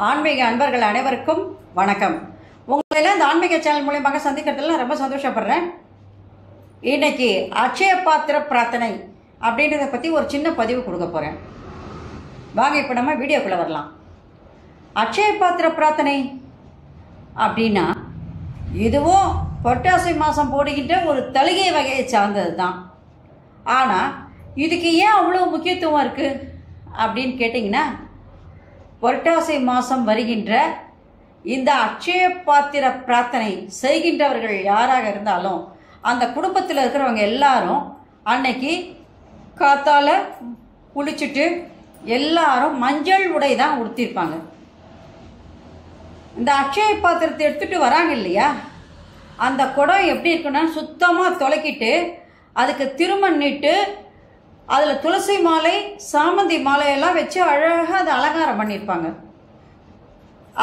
ஆன்மீக அன்பர்கள் அனைவருக்கும் வணக்கம். உங்களெல்லாம் இந்த ஆன்மீக சேனல் மூலமாக சந்திக்கிறதுல ரொம்ப சந்தோஷப்படுறேன். இன்னைக்கு அட்சய பாத்திர பிரார்த்தனை அப்படின்றத பற்றி ஒரு சின்ன பதிவு கொடுக்க போகிறேன். வாங்க இப்போ நம்ம வீடியோக்குள்ளே வரலாம். அட்சய பாத்திர பிரார்த்தனை அப்படின்னா இதுவும் புரட்டாசி மாதம் போடுகின்ற ஒரு தலிகை வகையை சார்ந்தது தான். ஆனால் இதுக்கு ஏன் அவ்வளோ முக்கியத்துவம் இருக்குது அப்படின்னு கேட்டிங்கன்னா, புரட்டாசி மாதம் வருகின்ற இந்த அட்சய பாத்திர பிரார்த்தனை செய்கின்றவர்கள் யாராக இருந்தாலும் அந்த குடும்பத்தில் இருக்கிறவங்க எல்லாரும் அன்னைக்கு காத்தால குளிச்சுட்டு எல்லாரும் மஞ்சள் உடை தான் உடுத்திருப்பாங்க. இந்த அட்சய பாத்திரத்தை எடுத்துகிட்டு வராங்க இல்லையா, அந்த குடம் எப்படி இருக்குன்னா சுத்தமாக தொலைக்கிட்டு அதுக்கு திருமண்ணிட்டு அதில் துளசி மாலை சாமந்தி மாலையெல்லாம் வச்சு அழகாக அதை அலங்காரம் பண்ணியிருப்பாங்க.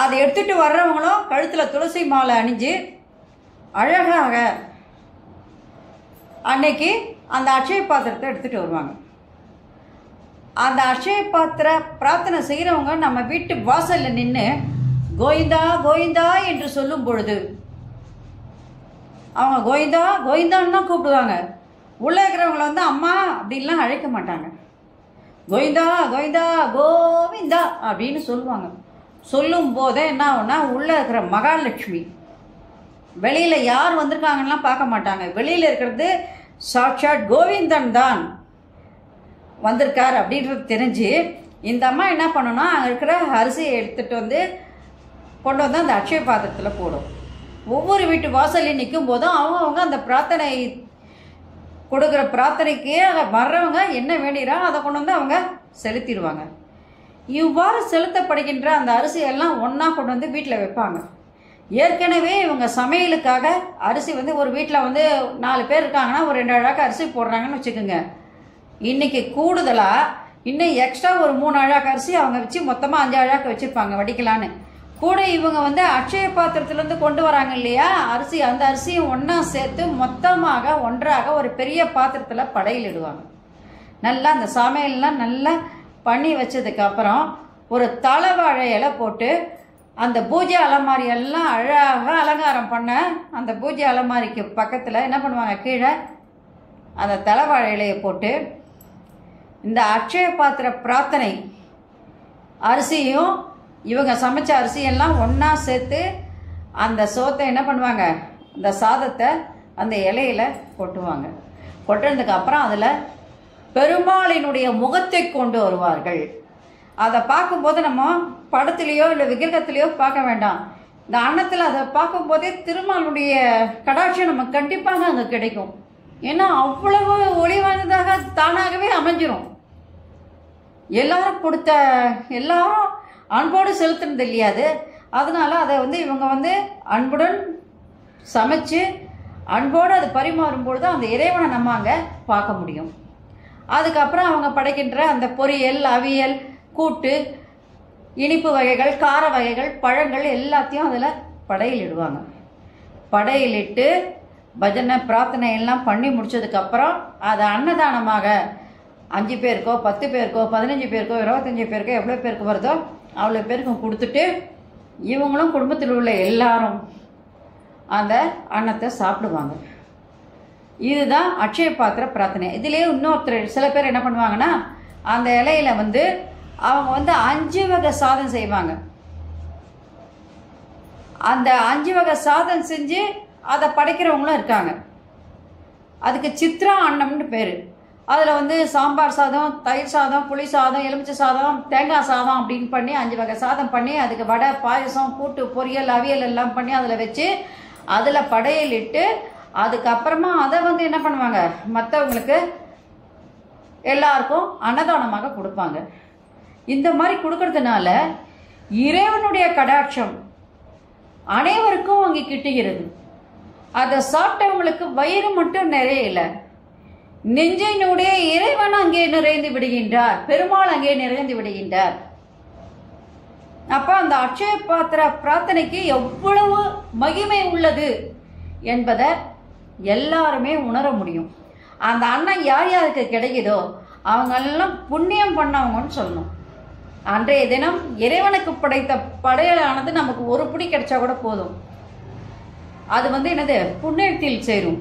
அதை எடுத்துகிட்டு வர்றவங்களும் கழுத்தில் துளசி மாலை அணிஞ்சு அழகாக அன்னைக்கு அந்த அட்சய பாத்திரத்தை எடுத்துகிட்டு வருவாங்க. அந்த அட்சய பாத்திர பிரார்த்தனை செய்கிறவங்க நம்ம வீட்டு வாசலில் நின்று கோவிந்தா கோவிந்தா என்று சொல்லும் பொழுது அவங்க கோவிந்தா கோவிந்தான்னு தான் கூப்பிடுவாங்க. உள்ளே இருக்கிறவங்கள வந்து அம்மா அப்படின்லாம் அழைக்க மாட்டாங்க. கோவிந்தா கோவிந்தா கோவிந்தா அப்படின்னு சொல்லுவாங்க. சொல்லும் போதே என்ன ஆகும்னா, உள்ளே இருக்கிற மகாலட்சுமி வெளியில் யார் வந்திருக்காங்கலாம் பார்க்க மாட்டாங்க. வெளியில் இருக்கிறது சாட்சாத் கோவிந்தன் தான் வந்திருக்கார் அப்படின்றது தெரிஞ்சு இந்த அம்மா என்ன பண்ணணும்னா, அங்கே இருக்கிற அரிசியை எடுத்துகிட்டு வந்து கொண்டு வந்து அந்த அட்சய பாத்திரத்தில் போடும். ஒவ்வொரு வீட்டு வாசலையும் நிற்கும் போதும் அவங்கவுங்க அந்த பிரார்த்தனை கொடுக்குற பிரார்த்தனைக்கு அதை வர்றவங்க என்ன வேண்டிகிறாங்க அதை கொண்டு வந்து அவங்க செலுத்திடுவாங்க. இவ்வாறு செலுத்தப்படுகின்ற அந்த அரிசியெல்லாம் ஒன்றா கொண்டு வந்து வீட்டில் வைப்பாங்க. ஏற்கனவே இவங்க சமையலுக்காக அரிசி வந்து ஒரு வீட்டில் வந்து 4 பேர் இருக்காங்கன்னா ஒரு 2 அழகாக அரிசி போடுறாங்கன்னு வச்சுக்கோங்க. இன்றைக்கி கூடுதலாக இன்னும் எக்ஸ்ட்ரா ஒரு 3 அழகாக அரிசி அவங்க வச்சு மொத்தமாக 5 அழகாக வச்சுருப்பாங்க வடிக்கலான்னு. கூட இவங்க வந்து அட்சய பாத்திரத்துலேருந்து கொண்டு வராங்க இல்லையா அரிசி, அந்த அரிசியும் ஒன்றா சேர்த்து மொத்தமாக ஒன்றாக ஒரு பெரிய பாத்திரத்தில் படையிலிடுவாங்க. நல்லா அந்த சமையல்லாம் நல்லா பண்ணி வச்சதுக்கப்புறம் ஒரு தலைவாழை இலை போட்டு அந்த பூஜை அலமாரி எல்லாம் அழகாக அலங்காரம் பண்ண அந்த பூஜை அலமாரிக்கு பக்கத்தில் என்ன பண்ணுவாங்க, கீழே அந்த தலைவாழை இலையை போட்டு இந்த அட்சய பாத்திர பிரார்த்தனை அரிசியும் இவங்க சமைச்ச அரிசியெல்லாம் ஒன்றா சேர்த்து அந்த சோத்தை என்ன பண்ணுவாங்க, அந்த சாதத்தை அந்த இலையில் கொட்டுவாங்க. கொட்டுறதுக்கு அப்புறம் அதில் பெருமாளினுடைய முகத்தை கொண்டு வருவார்கள். அதை பார்க்கும்போது நம்ம படத்துலேயோ இல்லை விக்கிரகத்திலையோ பார்க்க வேண்டாம். இந்த அன்னத்தில் அதை பார்க்கும்போதே திருமாலுடைய கடாட்சியம் நமக்கு கண்டிப்பாக அங்கே கிடைக்கும். ஏன்னா அவ்வளவு ஒளி வாய்ந்ததாக தானாகவே அமைஞ்சிரும். எல்லாரும் கொடுத்த எல்லாரும் அன்போடு செலுத்துனது இல்லையாது. அதனால அதை வந்து இவங்க வந்து அன்புடன் சமைச்சு அன்போடு அது பரிமாறும்பொழுது அந்த இறைவனை நம்ம அங்கே பார்க்க முடியும். அதுக்கப்புறம் அவங்க படைக்கின்ற அந்த பொரியல், அவியல், கூட்டு, இனிப்பு வகைகள், கார வகைகள், பழங்கள் எல்லாத்தையும் அதில் படையிலிடுவாங்க. படையிலிட்டு பஜனை பிரார்த்தனை எல்லாம் பண்ணி முடிச்சதுக்கப்புறம் அதை அன்னதானமாக 5 பேருக்கோ 10 பேருக்கோ 15 பேருக்கோ 25 பேருக்கோ எவ்வளோ பேருக்கு வருதோ அவ்வளோ பேருக்கும் கொடுத்துட்டு இவங்களும் குடும்பத்தில் உள்ள எல்லாரும் அந்த அன்னத்தை சாப்பிடுவாங்க. இதுதான் அட்சய பாத்திர பிரார்த்தனை. இதுலேயே இன்னொருத்தர் சில பேர் என்ன பண்ணுவாங்கன்னா, அந்த இலையில வந்து அவங்க வந்து 5 வகை சாதம் செய்வாங்க. அந்த 5 வகை சாதம் செஞ்சு அதை படைக்கிறவங்களும் இருக்காங்க. அதுக்கு சித்ரா அன்னம்னு பேர். அதில் வந்து சாம்பார் சாதம், தயிர் சாதம், புளி சாதம், எலுமிச்சை சாதம், தேங்காய் சாதம் அப்படின்னு பண்ணி 5 வகை சாதம் பண்ணி அதுக்கு வடை, பாயசம், கூட்டு, பொரியல், அவியல் எல்லாம் பண்ணி அதில் வச்சு அதில் படையலிட்டு அதுக்கப்புறமா அதை வந்து என்ன பண்ணுவாங்க, மற்றவங்களுக்கு எல்லாருக்கும் அன்னதானமாக கொடுப்பாங்க. இந்த மாதிரி கொடுக்கறதுனால இறைவனுடைய கடாட்சம் அனைவருக்கும் அங்கே கிட்டுகிறது. அதை சாப்பிட்டவங்களுக்கு வயிறு மட்டும் நிறையல, நெஞ்சினுடைய இறைவன் அங்கே நிறைந்து விடுகின்றார், பெருமாள் அங்கே நிறைந்து விடுகின்றார். அப்ப அந்த அட்சய பாத்திர பிரார்த்தனைக்கு எவ்வளவு மகிமை உள்ளது என்பதை எல்லாருமே உணர முடியும். அந்த அன்னம் யார் யாருக்கு கிடைக்குதோ அவங்கெல்லாம் புண்ணியம் பண்ணவங்கன்னு சொல்லணும். அன்றைய தினம் இறைவனுக்கு படைத்த படையலானது நமக்கு ஒரு பிடி கிடைச்சா கூட போதும். அது என்னது, புண்ணியத்தில் சேரும்.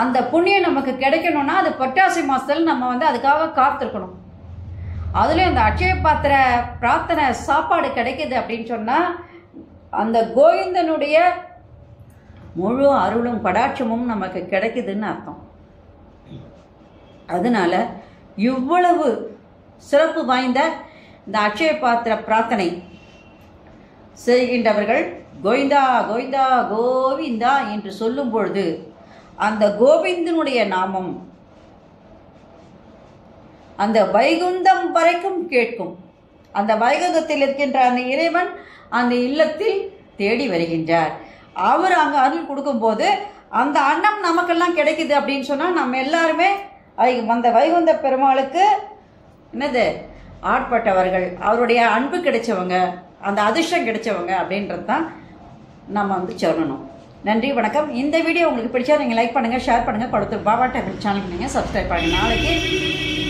அந்த புண்ணியம் நமக்கு கிடைக்கணும்னா அது புரட்டாசி மாதத்தில் நம்ம அதுக்காக காத்திருக்கணும். அதுலேயும் அந்த அட்சய பாத்திர பிரார்த்தனை சாப்பாடு கிடைக்குது அப்படின்னு சொன்னால் அந்த கோவிந்தனுடைய முழு அருளும் கடாட்சமும் நமக்கு கிடைக்குதுன்னு அர்த்தம். அதனால இவ்வளவு சிறப்பு வாய்ந்த இந்த அட்சய பாத்திர பிரார்த்தனை செய்கின்றவர்கள் கோவிந்தா கோவிந்தா கோவிந்தா என்று சொல்லும் பொழுது அந்த கோவிந்தனுடைய நாமம் அந்த வைகுந்தம் வரைக்கும் கேட்கும். அந்த வைகுந்தத்தில் இருக்கின்ற அந்த இறைவன் அந்த இல்லத்தில் தேடி வருகின்றார். அவர் அங்கே அருள் கொடுக்கும்போது அந்த அன்னம் நமக்கெல்லாம் கிடைக்குது அப்படின்னு சொன்னால் நம்ம எல்லாருமே அந்த வைகுந்த பெருமாளுக்கு என்னது ஆட்பட்டவர்கள், அவருடைய அன்பு கிடைச்சவங்க, அந்த அதிர்ஷ்டம் கிடைச்சவங்க அப்படின்றது தான் நம்ம சொல்லணும். நன்றி, வணக்கம். இந்த வீடியோ உங்களுக்கு பிடிச்சா நீங்கள் லைக் பண்ணுங்கள், ஷேர் பண்ணுங்கள், கொடுத்து பாபா டெம்பிள் சேனலுக்கு நீங்கள் சப்ஸ்கிரைப் பண்ணுங்கள். நாளைக்கு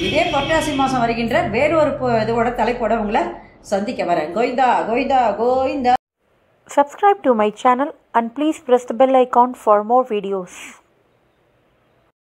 இதே புரட்டாசி மாதம் வருகின்ற வேறொரு இதோட தலைப்போட உங்களை சந்திக்க வரேன். Govinda Govinda Govinda. Subscribe to my channel and please press the bell icon for more videos.